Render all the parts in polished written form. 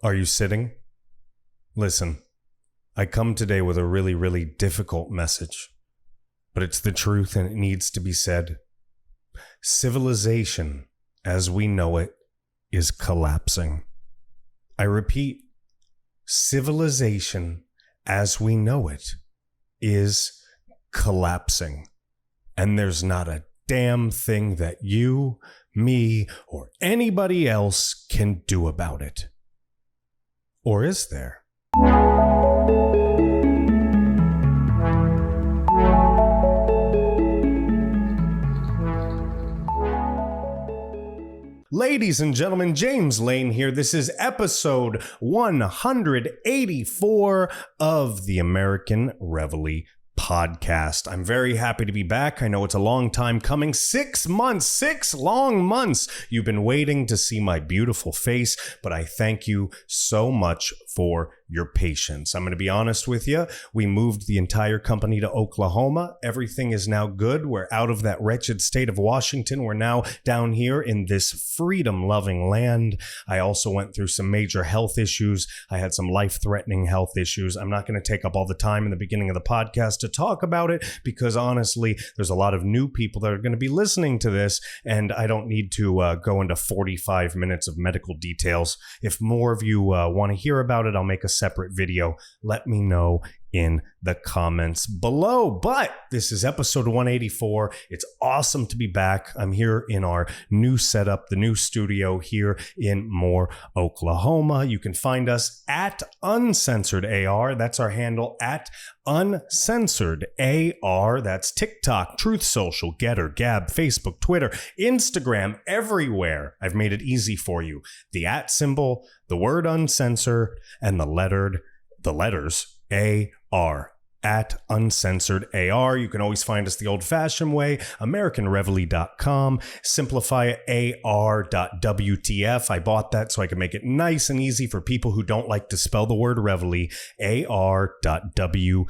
Are you sitting? Listen, I come today with a really, really difficult message, but it's the truth and it needs to be said. Civilization, as we know it, is collapsing. I repeat, civilization, as we know it, is collapsing. And there's not a damn thing that you, me, or anybody else can do about it. Or is there? Ladies and gentlemen, James Lane here. This is episode 184 of the American Reveille podcast. I'm very happy to be back. I know it's a long time coming. 6 months, 6 long months. You've been waiting to see my beautiful face, but I thank you so much for your patience. I'm going to be honest with you. We moved the entire company to Oklahoma. Everything is now good. We're out of that wretched state of Washington. We're now down here in this freedom-loving land. I also went through some major health issues. I had some life-threatening health issues. I'm not going to take up all the time in the beginning of the podcast to talk about it because honestly, there's a lot of new people that are going to be listening to this, and I don't need to go into 45 minutes of medical details. If more of you want to hear about it, I'll make a separate video. Let me know in the comments below. But this is episode 184. It's awesome to be back. I'm here in our new setup, the new studio here in Moore, Oklahoma. You can find us at Uncensored AR. That's our handle, at Uncensored AR. That's TikTok, Truth Social, Getter, Gab, Facebook, Twitter, Instagram, everywhere. I've made it easy for you. The at symbol, the word uncensored, and the letters AR, at Uncensored AR. You can always find us the old-fashioned way, AmericanReveille.com. Simplify it, AR.WTF. I bought that so I can make it nice and easy for people who don't like to spell the word Reveille, AR.WTF.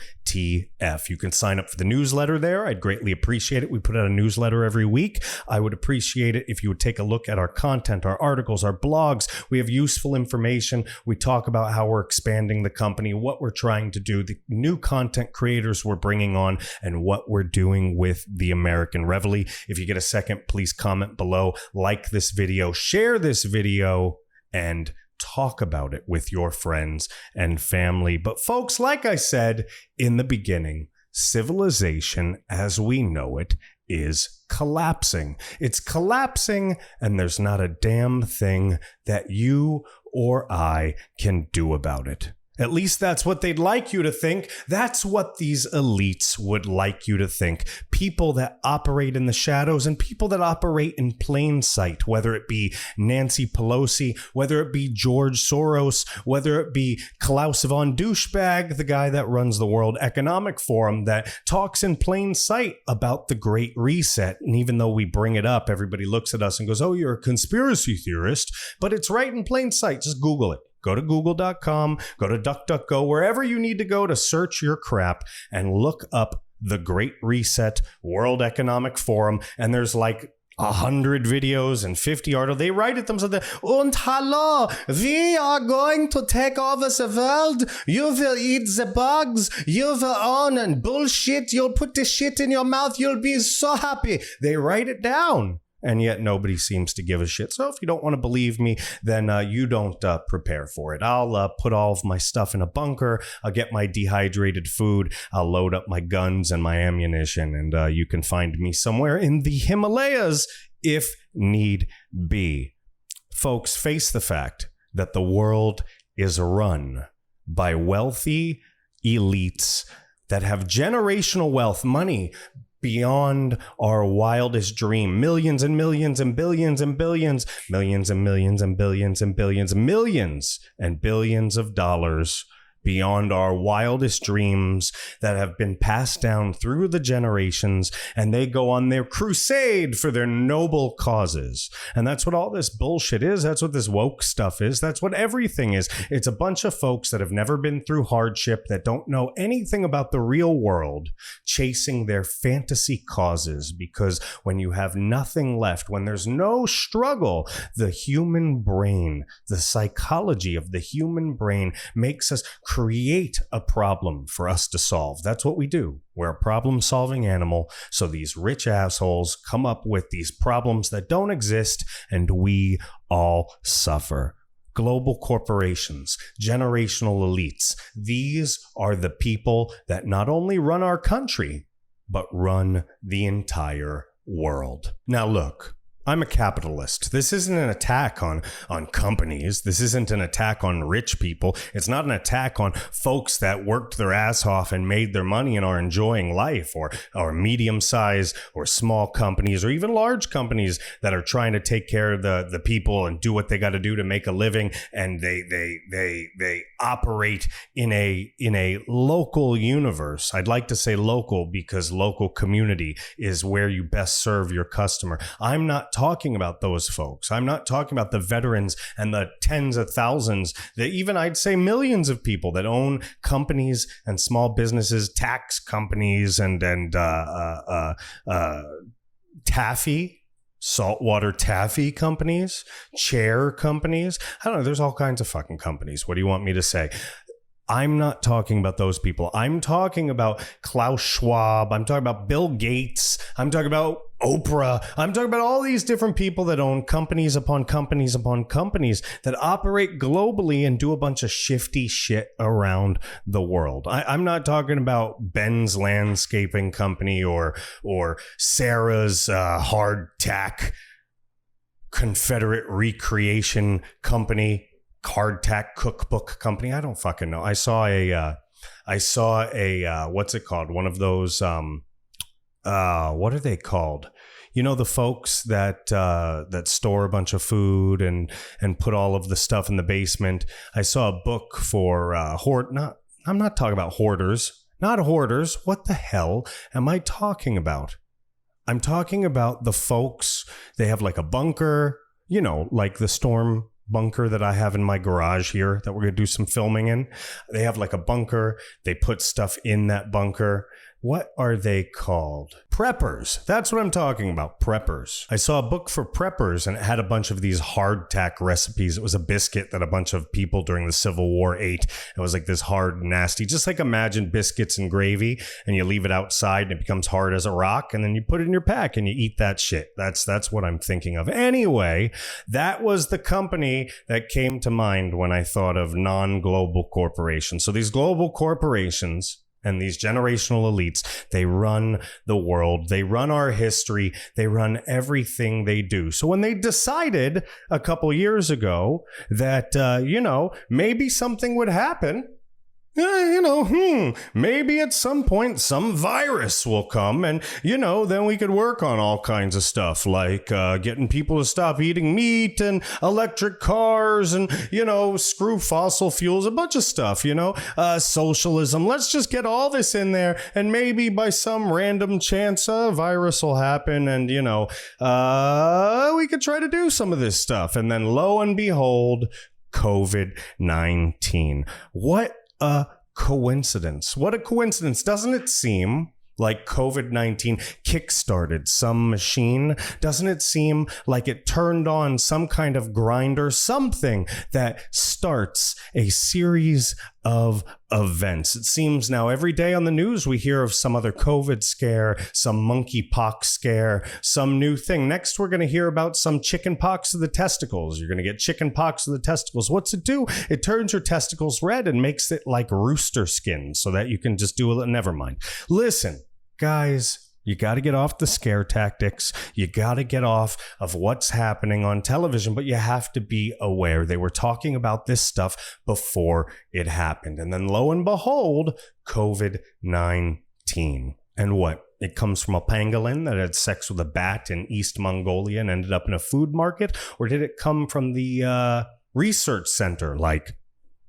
You can sign up for the newsletter there. I'd greatly appreciate it. We put out a newsletter every week. I would appreciate it if you would take a look at our content, our articles, our blogs. We have useful information. We talk about how we're expanding the company, what we're trying to do, the new content creators we're bringing on, and what we're doing with the American Reveille. If you get a second, please comment below, like this video, share this video, and talk about it with your friends and family. But folks, like I said in the beginning, civilization as we know it is collapsing. It's collapsing, and there's not a damn thing that you or I can do about it. At least that's what they'd like you to think. That's what these elites would like you to think. People that operate in the shadows and people that operate in plain sight, whether it be Nancy Pelosi, whether it be George Soros, whether it be Klaus von Douchebag, the guy that runs the World Economic Forum, that talks in plain sight about the Great Reset. And even though we bring it up, everybody looks at us and goes, oh, you're a conspiracy theorist. But it's right in plain sight. Just Google it. Go to google.com, go to DuckDuckGo, wherever you need to go to search your crap and look up the Great Reset, World Economic Forum. And there's like 100 videos and 50 articles. They write it themselves. Und hallo, we are going to take over the world. You will eat the bugs. You will own and bullshit. You'll put the shit in your mouth. You'll be so happy. They write it down. And yet nobody seems to give a shit. So if you don't want to believe me, then you don't prepare for it. I'll put all of my stuff in a bunker. I'll get my dehydrated food. I'll load up my guns and my ammunition. And you can find me somewhere in the Himalayas if need be. Folks, face the fact that the world is run by wealthy elites that have generational wealth, money, beyond our wildest dream. Millions and millions and billions and billions, millions and millions and billions and billions, millions and billions of dollars beyond our wildest dreams that have been passed down through the generations, and they go on their crusade for their noble causes. And that's what all this bullshit is. That's what this woke stuff is. That's what everything is. It's a bunch of folks that have never been through hardship, that don't know anything about the real world, chasing their fantasy causes. Because when you have nothing left, when there's no struggle, the human brain, the psychology of the human brain makes us create a problem for us to solve. That's what we do. We're a problem-solving animal. So these rich assholes come up with these problems that don't exist, and we all suffer. Global corporations, generational elites. These are the people that not only run our country, but run the entire world. Now look, I'm a capitalist. This isn't an attack on companies. This isn't an attack on rich people. It's not an attack on folks that worked their ass off and made their money and are enjoying life, or medium-sized or small companies, or even large companies that are trying to take care of the people and do what they got to do to make a living, and they operate in a local universe. I'd like to say local because local community is where you best serve your customer. I'm not talking about those folks. I'm not talking about the veterans and the tens of thousands, that even I'd say millions of people that own companies and small businesses, tax companies, and taffy, saltwater taffy companies, chair companies. I don't know. There's all kinds of fucking companies. What do you want me to say? I'm not talking about those people. I'm talking about Klaus Schwab. I'm talking about Bill Gates. I'm talking about Oprah. I'm talking about all these different people that own companies upon companies upon companies that operate globally and do a bunch of shifty shit around the world. I'm not talking about Ben's Landscaping Company or Sarah's hardtack Confederate Recreation Company, hardtack cookbook company. I don't fucking know. I saw a what's it called? One of those what are they called? You know, the folks that store a bunch of food and put all of the stuff in the basement. I saw a book for I'm not talking about hoarders. Not hoarders. What the hell am I talking about? I'm talking about the folks, they have like a bunker, you know, like the storm bunker that I have in my garage here that we're going to do some filming in. They have like a bunker. They put stuff in that bunker. What are they called? Preppers. That's what I'm talking about. Preppers. I saw a book for preppers, and it had a bunch of these hardtack recipes. It was a biscuit that a bunch of people during the Civil War ate. It was like this hard, nasty, just like imagine biscuits and gravy, and you leave it outside and it becomes hard as a rock, and then you put it in your pack and you eat that shit. That's what I'm thinking of. Anyway, that was the company that came to mind when I thought of non-global corporations. So these global corporations and these generational elites, they run the world. They run our history. They run everything they do. So when they decided a couple years ago that, maybe something would happen, maybe at some point some virus will come, and, then we could work on all kinds of stuff like getting people to stop eating meat and electric cars and, screw fossil fuels, a bunch of stuff, socialism. Let's just get all this in there, and maybe by some random chance a virus will happen, and, we could try to do some of this stuff. And then lo and behold, COVID-19. What a coincidence. What a coincidence. Doesn't it seem like COVID-19 kickstarted some machine? Doesn't it seem like it turned on some kind of grinder, something that starts a series of events? It seems now every day on the news we hear of some other COVID scare, some monkeypox scare, some new thing. Next, we're going to hear about some chickenpox of the testicles. You're going to get chickenpox of the testicles. What's it do? It turns your testicles red and makes it like rooster skin so that you can just do it. Never mind. Listen, guys, you got to get off the scare tactics. You got to get off of what's happening on television, but you have to be aware. They were talking about this stuff before it happened. And then lo and behold, COVID-19. And what? It comes from a pangolin that had sex with a bat in East Mongolia and ended up in a food market? Or did it come from the research center like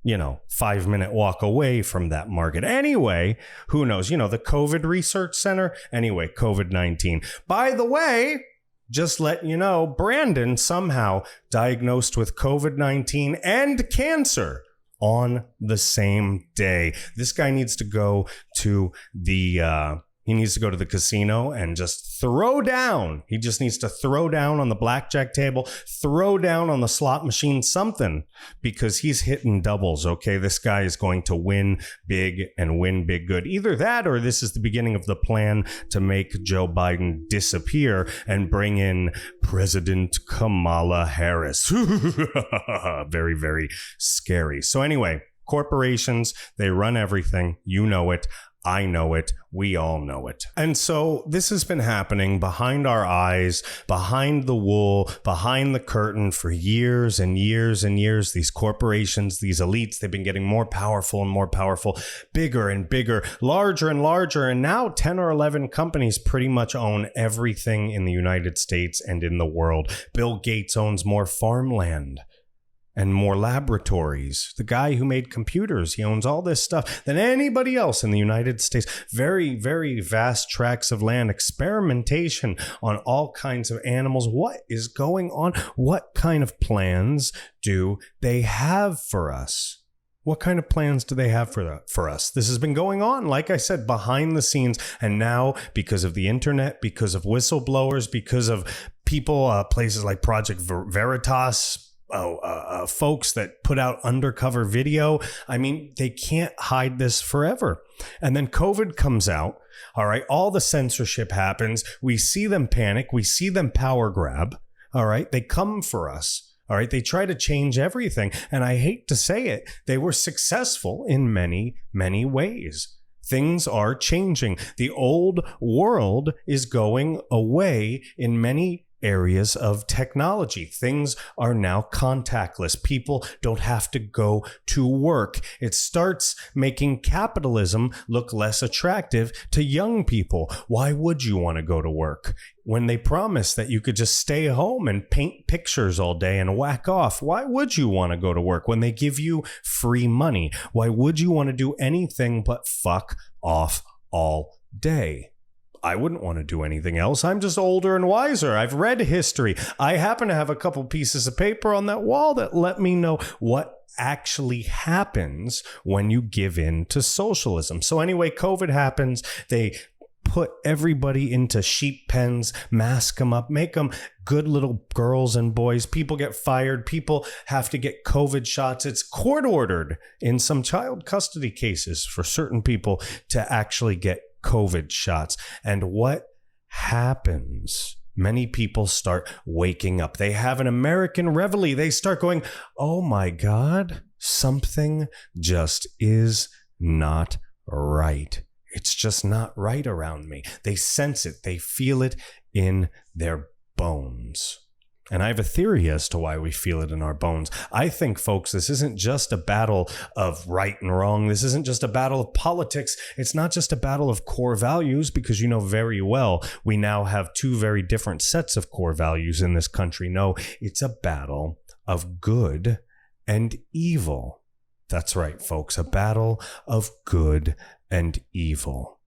5-minute walk away from that market. Anyway, who knows? The COVID Research Center. Anyway, COVID-19. By the way, just let you know, Brandon somehow diagnosed with COVID-19 and cancer on the same day. This guy needs to go to the casino and just throw down. He just needs to throw down on the blackjack table, throw down on the slot machine, something, because he's hitting doubles, okay? This guy is going to win big and win big good. Either that or this is the beginning of the plan to make Joe Biden disappear and bring in President Kamala Harris. Very, very scary. So anyway, corporations, they run everything. You know it. I know it. We all know it. And so this has been happening behind our eyes, behind the wool, behind the curtain for years and years and years. These corporations, these elites, they've been getting more powerful and more powerful, bigger and bigger, larger and larger. And now 10 or 11 companies pretty much own everything in the United States and in the world. Bill Gates owns more farmland and more laboratories. The guy who made computers, he owns all this stuff than anybody else in the United States. Very, very vast tracts of land, experimentation on all kinds of animals. What is going on? What kind of plans do they have for us? What kind of plans do they have for us? This has been going on, like I said, behind the scenes. And now, because of the internet, because of whistleblowers, because of people, places like Project Veritas, folks that put out undercover video. I mean, they can't hide this forever. And then COVID comes out. All right. All the censorship happens. We see them panic. We see them power grab. All right. They come for us. All right. They try to change everything. And I hate to say it, they were successful in many, many ways. Things are changing. The old world is going away in many areas of technology. Things are now contactless. People don't have to go to work. It starts making capitalism look less attractive to young people. Why would you want to go to work when they promise that you could just stay home and paint pictures all day and whack off? Why would you want to go to work when they give you free money? Why would you want to do anything but fuck off all day? I wouldn't want to do anything else. I'm just older and wiser. I've read history. I happen to have a couple pieces of paper on that wall that let me know what actually happens when you give in to socialism. So anyway, COVID happens. They put everybody into sheep pens, mask them up, make them good little girls and boys. People get fired. People have to get COVID shots. It's court ordered in some child custody cases for certain people to actually get COVID shots. And what happens? Many people start waking up. They have an American Reveille. They start going, oh my God, something just is not right. It's just not right around me. They sense it. They feel it in their bones. And I have a theory as to why we feel it in our bones. I think, folks, this isn't just a battle of right and wrong. This isn't just a battle of politics. It's not just a battle of core values, because you know very well we now have two very different sets of core values in this country. No, it's a battle of good and evil. That's right, folks, a battle of good and evil.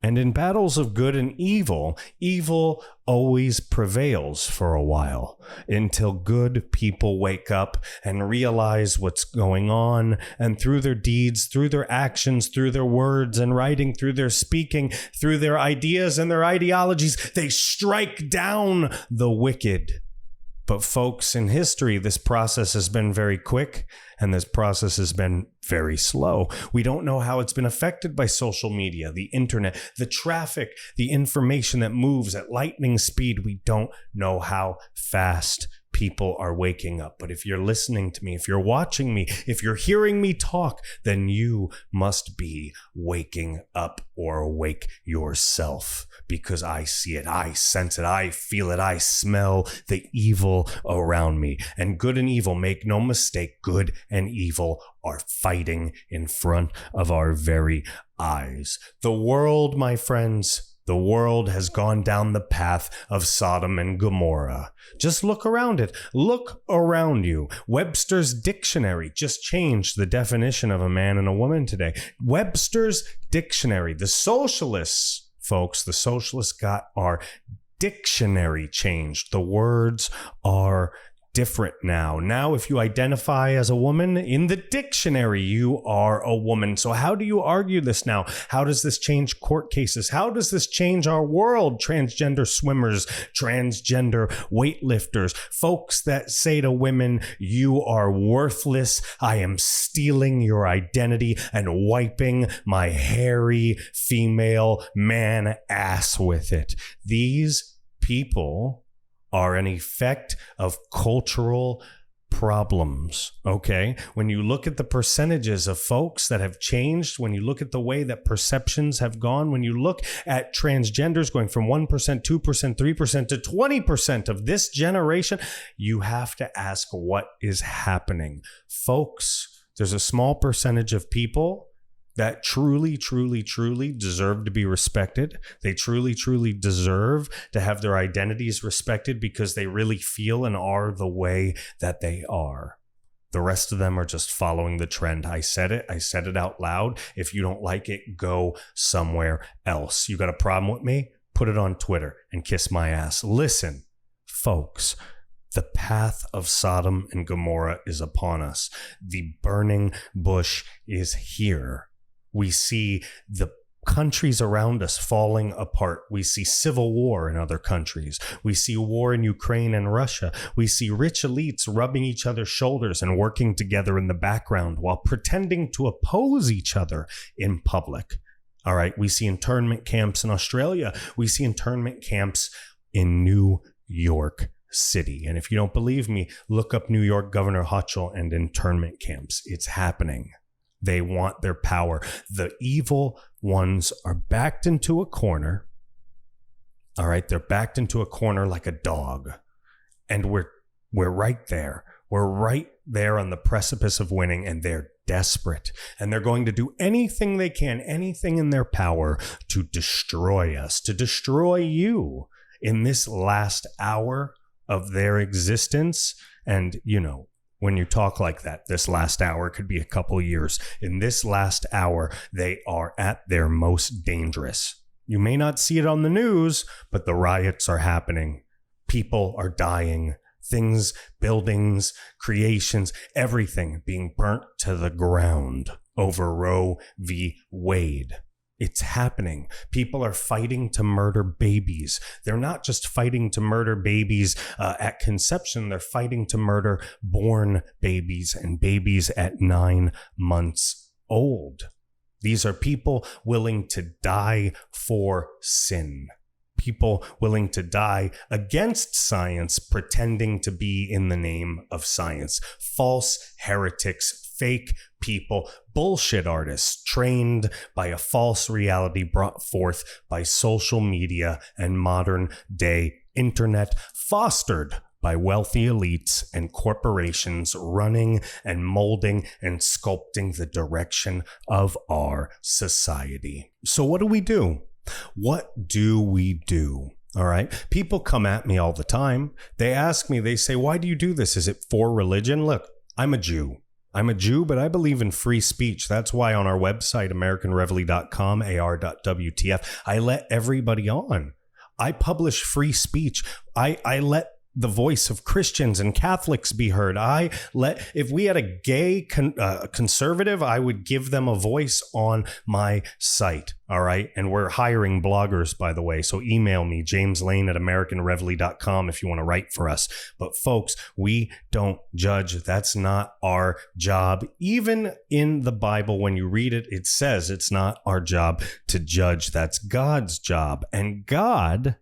And in battles of good and evil, evil always prevails for a while until good people wake up and realize what's going on. And through their deeds, through their actions, through their words and writing, through their speaking, through their ideas and their ideologies, they strike down the wicked. But folks, in history, this process has been very quick and this process has been very slow. We don't know how it's been affected by social media, the internet, the traffic, the information that moves at lightning speed. We don't know how fast people are waking up. But if you're listening to me, if you're watching me, if you're hearing me talk, then you must be waking up or awake yourself, because I see it, I sense it, I feel it, I smell the evil around me. And good and evil, make no mistake, good and evil are fighting in front of our very eyes. The world, my friends, The world has gone down the path of Sodom and Gomorrah. Just look around it. Look around you. Webster's dictionary just changed the definition of a man and a woman today. Webster's dictionary. The socialists, folks, the socialists got our dictionary changed. The words are different now. Now, if you identify as a woman in the dictionary, you are a woman. So how do you argue this now? How does this change court cases? How does this change our world? Transgender swimmers, transgender weightlifters, folks that say to women, you are worthless. I am stealing your identity and wiping my hairy female man ass with it. These people are an effect of cultural problems, okay? When you look at the percentages of folks that have changed, when you look at the way that perceptions have gone, when you look at transgenders going from 1%, 2%, 3% to 20% of this generation, you have to ask what is happening. Folks, there's a small percentage of people that truly, truly, truly deserve to be respected. They truly, truly deserve to have their identities respected because they really feel and are the way that they are. The rest of them are just following the trend. I said it out loud. If you don't like it, go somewhere else. You got a problem with me? Put it on Twitter and kiss my ass. Listen, folks, the path of Sodom and Gomorrah is upon us. The burning bush is here. We see the countries around us falling apart. We see civil war in other countries. We see war in Ukraine and Russia. We see rich elites rubbing each other's shoulders and working together in the background while pretending to oppose each other in public. All right, we see internment camps in Australia. We see internment camps in New York City. And if you don't believe me, look up New York Governor Hochul and internment camps. It's happening. They want their power. The evil ones are backed into a corner. All right, they're backed into a corner like a dog. And we're right there. We're right there on the precipice of winning, and they're desperate. And they're going to do anything they can, anything in their power to destroy us, to destroy you in this last hour of their existence. And, you know, when you talk like that, this last hour could be a couple years. In this last hour, they are at their most dangerous. You may not see it on the news, but the riots are happening. People are dying. Things, buildings, creations, everything being burnt to the ground over Roe v. Wade. It's happening. People are fighting to murder babies. They're not just fighting to murder babies at conception. They're fighting to murder born babies and babies at 9 months old. These are people willing to die for sin. People willing to die against science, pretending to be in the name of science. False heretics, fake people, bullshit artists trained by a false reality brought forth by social media and modern day internet, fostered by wealthy elites and corporations running and molding and sculpting the direction of our society. So what do we do? What do we do? All right. People come at me all the time. They ask me, they say, why do you do this? Is it for religion? Look, I'm a Jew. I'm a Jew, but I believe in free speech. That's why on our website, AmericanReveille.com, AR.WTF, I let everybody on. I publish free speech. I let the voice of Christians and Catholics be heard. If we had a gay conservative, I would give them a voice on my site. All right. And we're hiring bloggers, by the way. So email me, jameslane@AmericanReveille.com if you want to write for us. But folks, we don't judge. That's not our job. Even in the Bible, when you read it, it says it's not our job to judge. That's God's job. And God,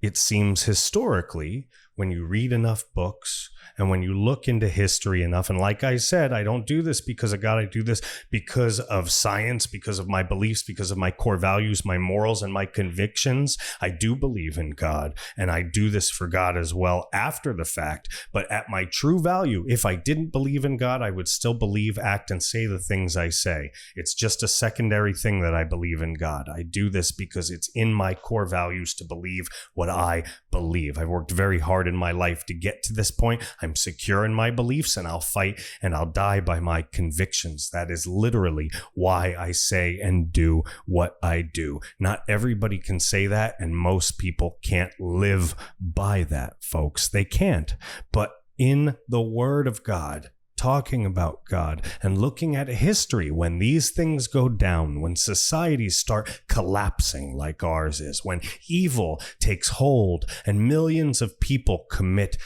it seems historically, when you read enough books, And when you look into history enough, and like I said, I don't do this because of God. I do this because of science, because of my beliefs, because of my core values, my morals, and my convictions. I do believe in God, and I do this for God as well after the fact. But at my true value, if I didn't believe in God, I would still believe, act, and say the things I say. It's just a secondary thing that I believe in God. I do this because it's in my core values to believe what I believe. I've worked very hard in my life to get to this point. I'm secure in my beliefs, and I'll fight and I'll die by my convictions. That is literally why I say and do what I do. Not everybody can say that, and most people can't live by that, folks. They can't. But in the Word of God, talking about God and looking at history, when these things go down, when societies start collapsing like ours is, when evil takes hold and millions of people commit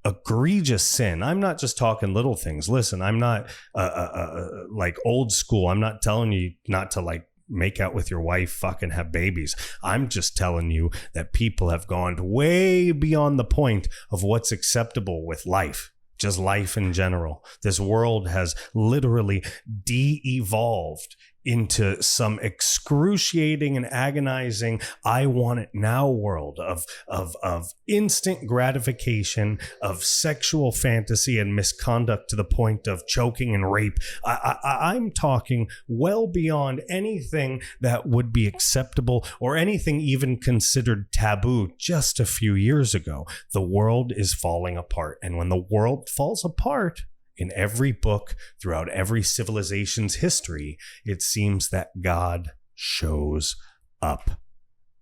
egregious sin. I'm not just talking little things. Listen, I'm not like old school. I'm not telling you not to like make out with your wife, fucking have babies. I'm just telling you that people have gone way beyond the point of what's acceptable with life. Just life in general. This world has literally de-evolved into some excruciating and agonizing I want it now world of instant gratification, of sexual fantasy and misconduct to the point of choking and rape. I'm talking well beyond anything that would be acceptable or anything even considered taboo just a few years ago. The world is falling apart, and when the world falls apart, in every book, throughout every civilization's history, it seems that God shows up.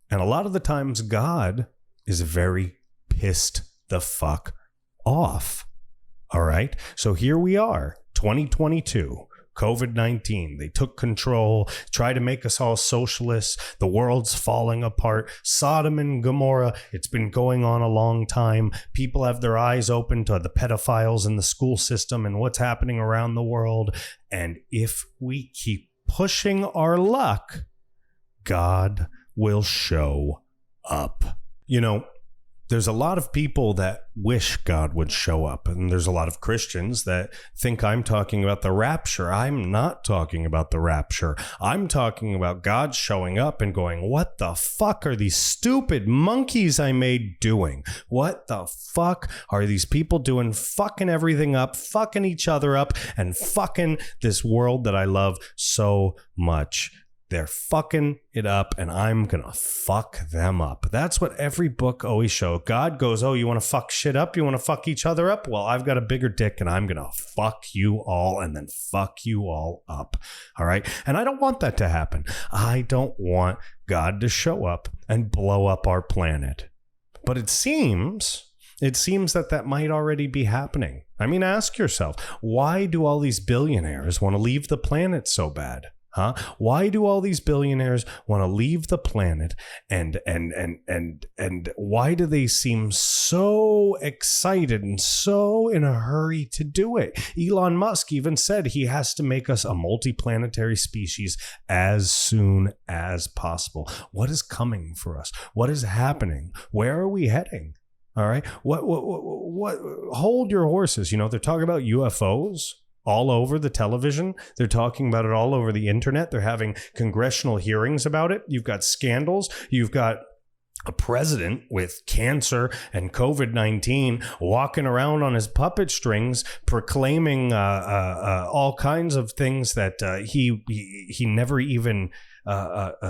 And a lot of the times, God is very pissed the fuck off. All right? So here we are, 2022. COVID-19, they took control, tried to make us all socialists. The world's falling apart. Sodom and Gomorrah, it's been going on a long time. People have their eyes open to the pedophiles in the school system and what's happening around the world. And if we keep pushing our luck, God will show up. You know, there's a lot of people that wish God would show up, and there's a lot of Christians that think I'm talking about the rapture. I'm not talking about the rapture. I'm talking about God showing up and going, what the fuck are these stupid monkeys I made doing? What the fuck are these people doing? Fucking everything up, fucking each other up, and fucking this world that I love so much. They're fucking it up, and I'm gonna fuck them up. That's what every book always shows. God goes, oh, you want to fuck shit up? You want to fuck each other up? Well, I've got a bigger dick, and I'm gonna fuck you all and then fuck you all up. All right? And I don't want that to happen. I don't want God to show up and blow up our planet. But it seems that might already be happening. I mean, ask yourself, why do all these billionaires want to leave the planet so bad? Huh? Why do all these billionaires want to leave the planet, and why do they seem so excited and so in a hurry to do it? Elon Musk even said he has to make us a multiplanetary species as soon as possible. What is coming for us? What is happening? Where are we heading? All right. What hold your horses. You know, they're talking about UFOs all over the television. They're talking about it all over the internet. They're having congressional hearings about it. You've got scandals. You've got a president with cancer and COVID-19 walking around on his puppet strings, proclaiming all kinds of things that he never even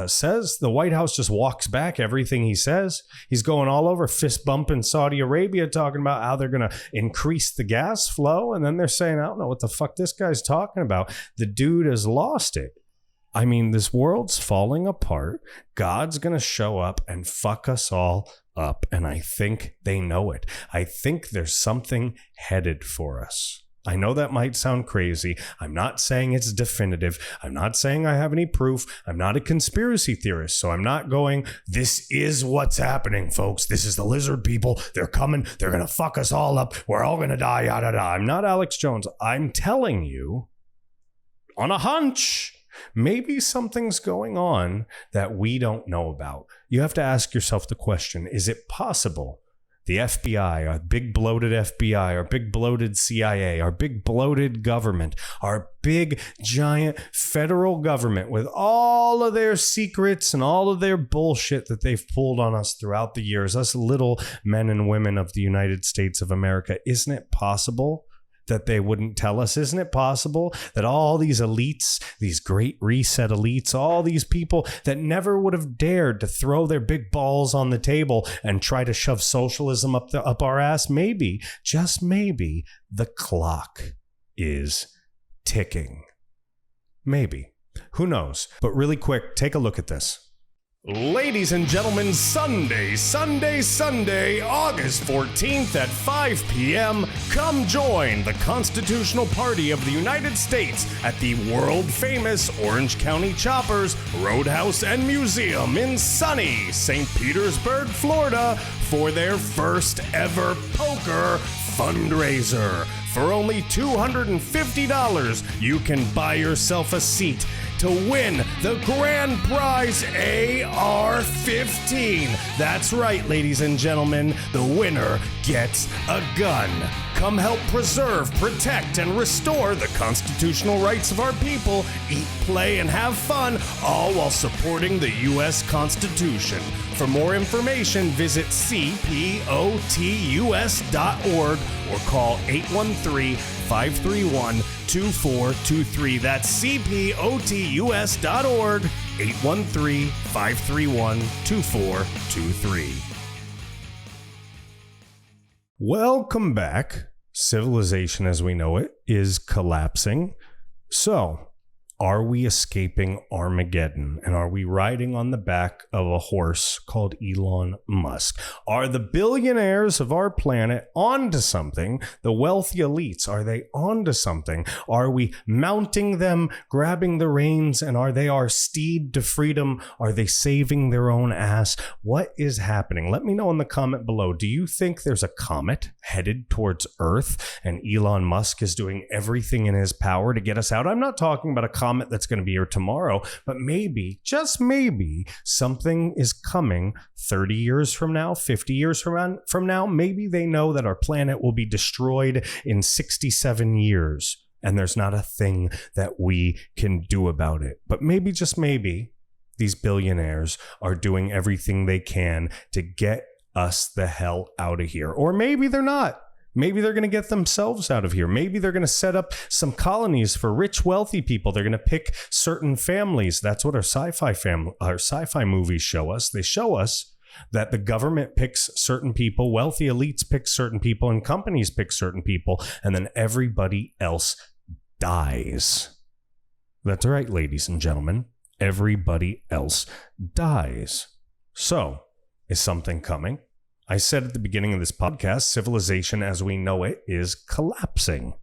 says. The White House just walks back everything he says. He's going all over fist bumping Saudi Arabia, talking about how they're going to increase the gas flow. And then they're saying, I don't know what the fuck this guy's talking about. The dude has lost it. I mean, this world's falling apart. God's going to show up and fuck us all up. And I think they know it. I think there's something headed for us. I know that might sound crazy. I'm not saying it's definitive. I'm not saying I have any proof. I'm not a conspiracy theorist. So I'm not going, this is what's happening, folks. This is the lizard people. They're coming. They're going to fuck us all up. We're all going to die. Yada, yada. I'm not Alex Jones. I'm telling you on a hunch. Maybe something's going on that we don't know about. You have to ask yourself the question, is it possible the FBI, our big bloated FBI, our big bloated CIA, our big bloated government, our big giant federal government with all of their secrets and all of their bullshit that they've pulled on us throughout the years, us little men and women of the United States of America. Isn't it possible that they wouldn't tell us? Isn't it possible that all these elites, these great reset elites, all these people that never would have dared to throw their big balls on the table and try to shove socialism up our ass, maybe, just maybe, the clock is ticking. Maybe. Who knows? But really quick, take a look at this. Ladies and gentlemen, Sunday, August 14th at 5 p.m., come join the Constitutional Party of the United States at the world-famous Orange County Choppers Roadhouse and Museum in sunny St. Petersburg, Florida, for their first ever poker fundraiser. For only $250, you can buy yourself a seat to win the grand prize AR-15. That's right, ladies and gentlemen, the winner gets a gun. Come help preserve, protect, and restore the constitutional rights of our people. Eat, play, and have fun, all while supporting the U.S. Constitution. For more information, visit cpotus.org or call 813-531-2423. That's cpotus.org, 813-531-2423. Welcome back. Civilization as we know it is collapsing. So, are we escaping Armageddon? And are we riding on the back of a horse called Elon Musk? Are the billionaires of our planet onto something? The wealthy elites, are they onto something? Are we mounting them, grabbing the reins, and are they our steed to freedom? Are they saving their own ass? What is happening? Let me know in the comment below. Do you think there's a comet headed towards Earth and Elon Musk is doing everything in his power to get us out? I'm not talking about a comet that's going to be here tomorrow, but maybe, just maybe, something is coming 30 years from now, 50 years from now. Maybe they know that our planet will be destroyed in 67 years, and there's not a thing that we can do about it. But maybe, just maybe, these billionaires are doing everything they can to get us the hell out of here. Or maybe they're not. Maybe they're going to get themselves out of here. Maybe they're going to set up some colonies for rich, wealthy people. They're going to pick certain families. That's what our sci-fi movies show us. They show us that the government picks certain people, wealthy elites pick certain people, and companies pick certain people, and then everybody else dies. That's right, ladies and gentlemen. Everybody else dies. So, is something coming? I said at the beginning of this podcast, civilization as we know it is collapsing.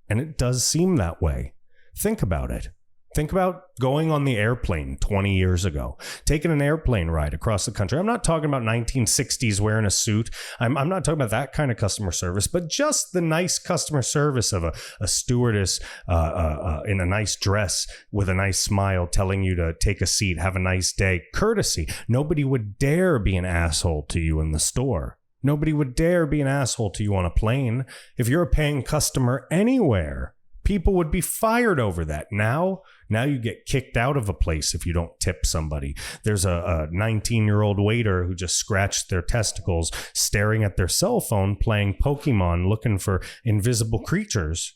And it does seem that way. Think about it. Think about going on the airplane 20 years ago, taking an airplane ride across the country. I'm not talking about 1960s wearing a suit. I'm not talking about that kind of customer service, but just the nice customer service of a stewardess in a nice dress with a nice smile telling you to take a seat, have a nice day. Courtesy. Nobody would dare be an asshole to you in the store. Nobody would dare be an asshole to you on a plane. If you're a paying customer anywhere, people would be fired over that. Now you get kicked out of a place if you don't tip somebody. There's a 19-year-old waiter who just scratched their testicles staring at their cell phone playing Pokemon looking for invisible creatures.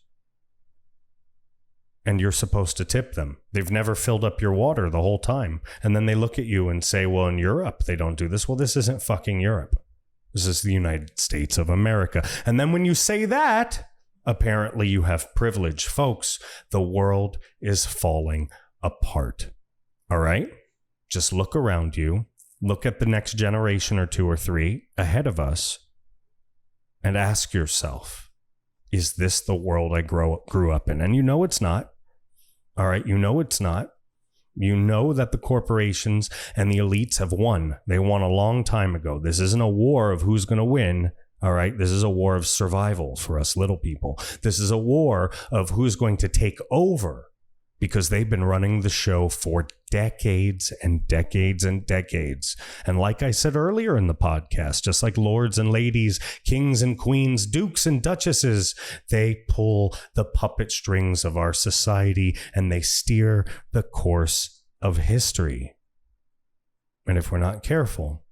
And you're supposed to tip them. They've never filled up your water the whole time. And then they look at you and say, well, in Europe, they don't do this. Well, this isn't fucking Europe. This is the United States of America. And then when you say that, apparently you have privilege. Folks, the world is falling apart. All right? Just look around you. Look at the next generation or two or three ahead of us and ask yourself, is this the world I grew up in? And you know it's not. All right? You know it's not. You know that the corporations and the elites have won. They won a long time ago. This isn't a war of who's going to win. All right, this is a war of survival for us little people. This is a war of who's going to take over because they've been running the show for decades and decades and decades. And like I said earlier in the podcast, just like lords and ladies, kings and queens, dukes and duchesses, they pull the puppet strings of our society and they steer the course of history. And if we're not careful,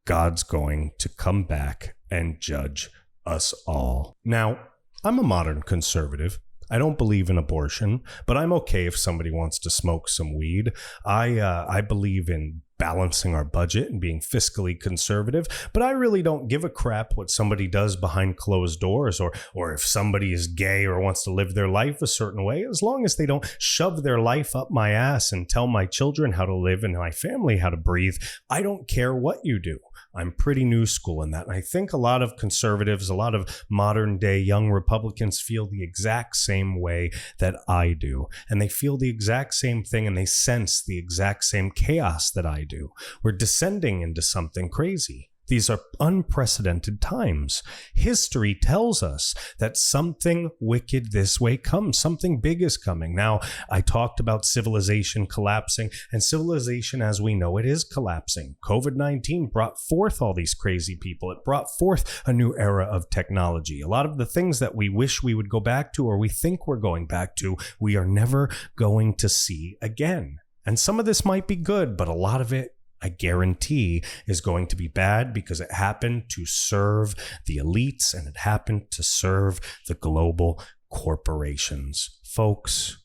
God's going to come back and judge us all. Now, I'm a modern conservative. I don't believe in abortion, but I'm okay if somebody wants to smoke some weed. I believe in balancing our budget and being fiscally conservative, but I really don't give a crap what somebody does behind closed doors or if somebody is gay or wants to live their life a certain way, as long as they don't shove their life up my ass and tell my children how to live and my family how to breathe. I don't care what you do. I'm pretty new school in that. And I think a lot of conservatives, a lot of modern day young Republicans feel the exact same way that I do. And they feel the exact same thing and they sense the exact same chaos that I do. We're descending into something crazy. These are unprecedented times. History tells us that something wicked this way comes. Something big is coming. Now, I talked about civilization collapsing, and civilization as we know it is collapsing. COVID-19 brought forth all these crazy people. It brought forth a new era of technology. A lot of the things that we wish we would go back to or we think we're going back to, we are never going to see again. And some of this might be good, but a lot of it, I guarantee, is going to be bad because it happened to serve the elites and it happened to serve the global corporations. Folks,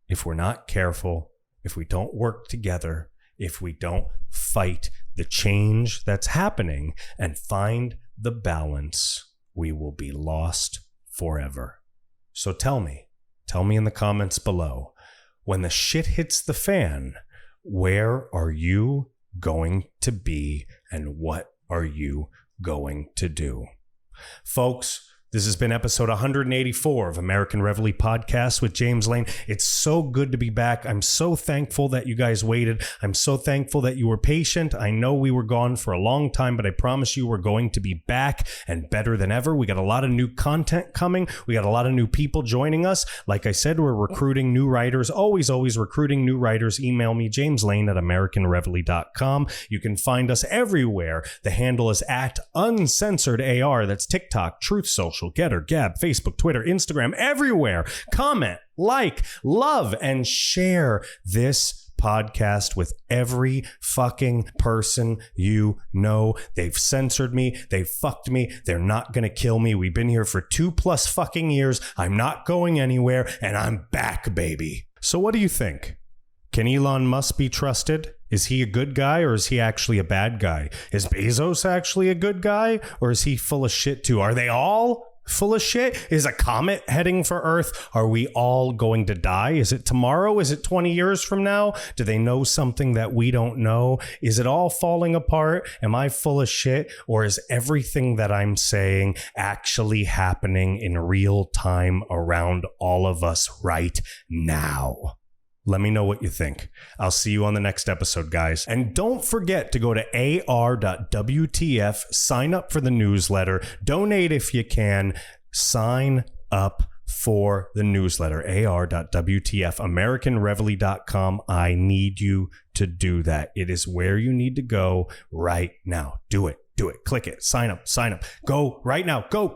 if we're not careful, if we don't work together, if we don't fight the change that's happening and find the balance, we will be lost forever. So tell me in the comments below, when the shit hits the fan, where are you going to be and what are you going to do? Folks, this has been episode 184 of American Reveille Podcast with James Lane. It's so good to be back. I'm so thankful that you guys waited. I'm so thankful that you were patient. I know we were gone for a long time, but I promise you we're going to be back and better than ever. We got a lot of new content coming. We got a lot of new people joining us. Like I said, we're recruiting new writers. Always recruiting new writers. Email me, jameslane@americanreveille.com. You can find us everywhere. The handle is @uncensoredAR. That's TikTok, Truth Social, Getter, Gab, Facebook, Twitter, Instagram, everywhere. Comment, like, love, and share this podcast with every fucking person you know. They've censored me. They've fucked me. They're not going to kill me. We've been here for 2+ fucking years. I'm not going anywhere, and I'm back, baby. So what do you think? Can Elon Musk be trusted? Is he a good guy or is he actually a bad guy? Is Bezos actually a good guy or is he full of shit too? Are they all full of shit? Is a comet heading for Earth? Are we all going to die? Is it tomorrow? Is it 20 years from now? Do they know something that we don't know? Is it all falling apart? Am I full of shit? Or is everything that I'm saying actually happening in real time around all of us right now? Let me know what you think. I'll see you on the next episode, guys. And don't forget to go to ar.wtf, sign up for the newsletter, donate if you can, sign up for the newsletter, ar.wtf, americanreveille.com. I need you to do that. It is where you need to go right now. Do it. Click it. Sign up. Go right now. Go.